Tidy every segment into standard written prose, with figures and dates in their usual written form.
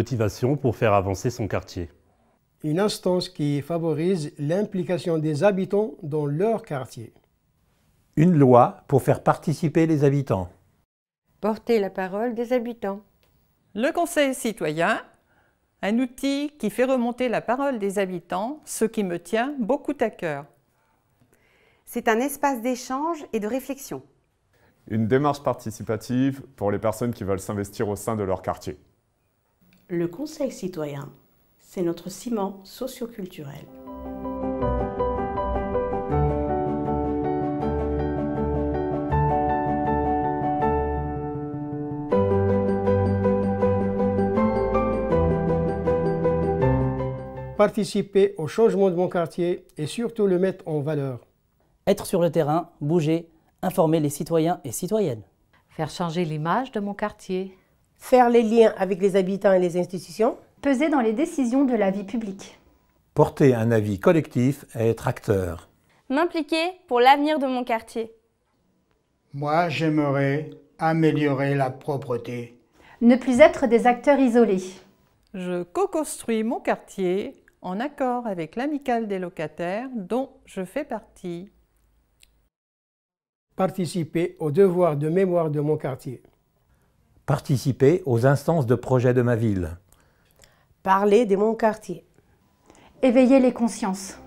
motivation pour faire avancer son quartier. Une instance qui favorise l'implication des habitants dans leur quartier. Une loi pour faire participer les habitants. Porter la parole des habitants. Le conseil citoyen, un outil qui fait remonter la parole des habitants, ce qui me tient beaucoup à cœur. C'est un espace d'échange et de réflexion. Une démarche participative pour les personnes qui veulent s'investir au sein de leur quartier. Le conseil citoyen, c'est notre ciment socioculturel. Participer au changement de mon quartier et surtout le mettre en valeur. Être sur le terrain, bouger, informer les citoyens et citoyennes. Faire changer l'image de mon quartier. Faire les liens avec les habitants et les institutions. Peser dans les décisions de la vie publique. Porter un avis collectif et être acteur. M'impliquer pour l'avenir de mon quartier. Moi, j'aimerais améliorer la propreté. Ne plus être des acteurs isolés. Je co-construis mon quartier en accord avec l'amicale des locataires dont je fais partie. Participer au devoir de mémoire de mon quartier. Participer aux instances de projet de ma ville. Parler de mon quartier. Éveiller les consciences.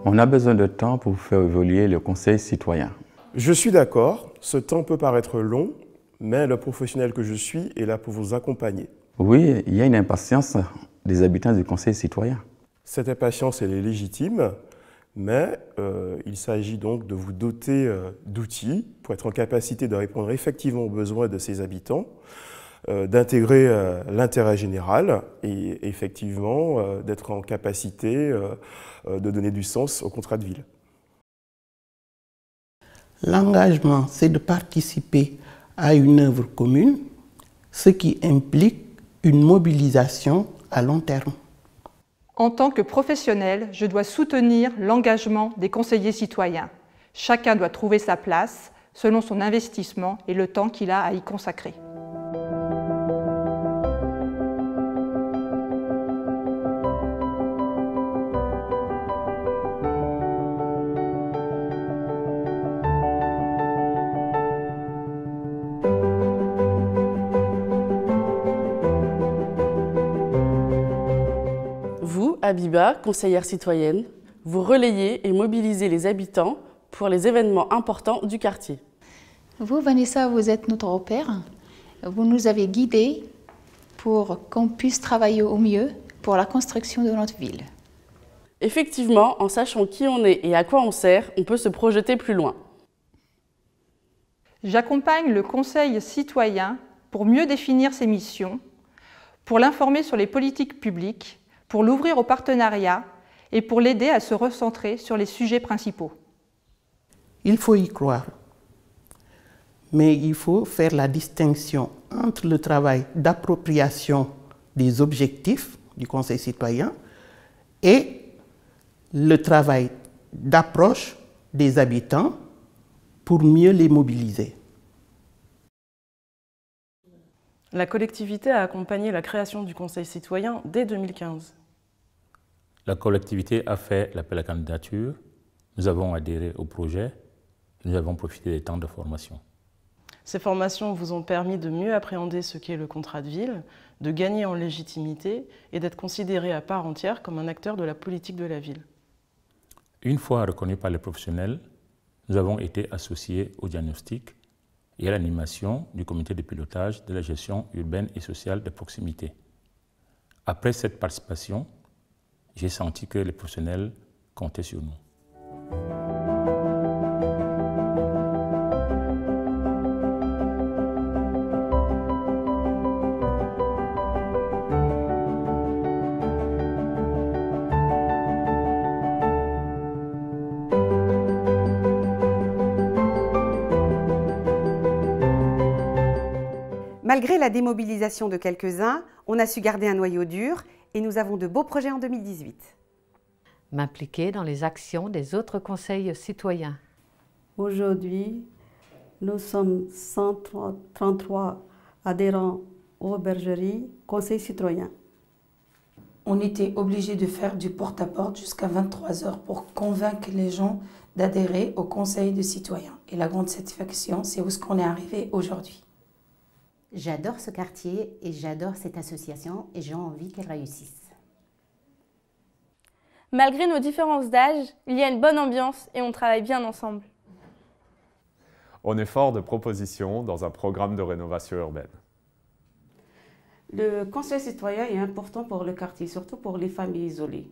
On a besoin de temps pour faire évoluer le conseil citoyen. Je suis d'accord, ce temps peut paraître long, mais le professionnel que je suis est là pour vous accompagner. Oui, il y a une impatience des habitants du conseil citoyen. Cette impatience, elle est légitime, mais il s'agit donc de vous doter d'outils pour être en capacité de répondre effectivement aux besoins de ces habitants, d'intégrer l'intérêt général et effectivement d'être en capacité de donner du sens au contrat de ville. L'engagement, c'est de participer à une œuvre commune, ce qui implique une mobilisation à long terme. En tant que professionnel, je dois soutenir l'engagement des conseillers citoyens. Chacun doit trouver sa place selon son investissement et le temps qu'il a à y consacrer. Vous, Habiba, conseillère citoyenne, vous relayez et mobilisez les habitants pour les événements importants du quartier. Vous, Vanessa, vous êtes notre repère. Vous nous avez guidés pour qu'on puisse travailler au mieux pour la construction de notre ville. Effectivement, en sachant qui on est et à quoi on sert, on peut se projeter plus loin. J'accompagne le conseil citoyen pour mieux définir ses missions, pour l'informer sur les politiques publiques, pour l'ouvrir au partenariat et pour l'aider à se recentrer sur les sujets principaux. Il faut y croire, mais il faut faire la distinction entre le travail d'appropriation des objectifs du Conseil citoyen et le travail d'approche des habitants pour mieux les mobiliser. La collectivité a accompagné la création du Conseil citoyen dès 2015. La collectivité a fait l'appel à candidature, nous avons adhéré au projet, nous avons profité des temps de formation. Ces formations vous ont permis de mieux appréhender ce qu'est le contrat de ville, de gagner en légitimité et d'être considéré à part entière comme un acteur de la politique de la ville. Une fois reconnus par les professionnels, nous avons été associés au diagnostic et à l'animation du comité de pilotage de la gestion urbaine et sociale de proximité. Après cette participation, j'ai senti que les professionnels comptaient sur nous. Malgré la démobilisation de quelques-uns, on a su garder un noyau dur et nous avons de beaux projets en 2018. M'impliquer dans les actions des autres conseils citoyens. Aujourd'hui, nous sommes 133 adhérents aux bergeries Conseil citoyen. On était obligé de faire du porte-à-porte jusqu'à 23 heures pour convaincre les gens d'adhérer au Conseil de citoyens. Et la grande satisfaction, c'est où est-ce qu'on est arrivé aujourd'hui. J'adore ce quartier et j'adore cette association et j'ai envie qu'elle réussisse. Malgré nos différences d'âge, il y a une bonne ambiance et on travaille bien ensemble. On est fort de propositions dans un programme de rénovation urbaine. Le conseil citoyen est important pour le quartier, surtout pour les familles isolées.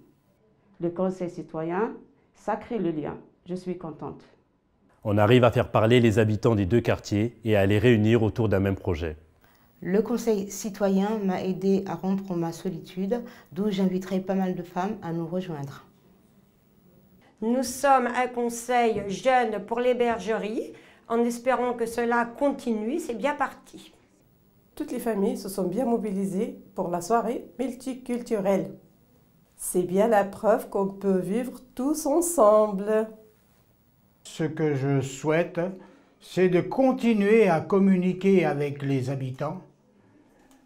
Le conseil citoyen, ça crée le lien. Je suis contente. On arrive à faire parler les habitants des deux quartiers et à les réunir autour d'un même projet. Le conseil citoyen m'a aidé à rompre ma solitude, d'où j'inviterai pas mal de femmes à nous rejoindre. Nous sommes un conseil jeune pour les bergeries. En espérant que cela continue, c'est bien parti. Toutes les familles se sont bien mobilisées pour la soirée multiculturelle. C'est bien la preuve qu'on peut vivre tous ensemble. Ce que je souhaite, c'est de continuer à communiquer avec les habitants,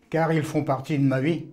car ils font partie de ma vie.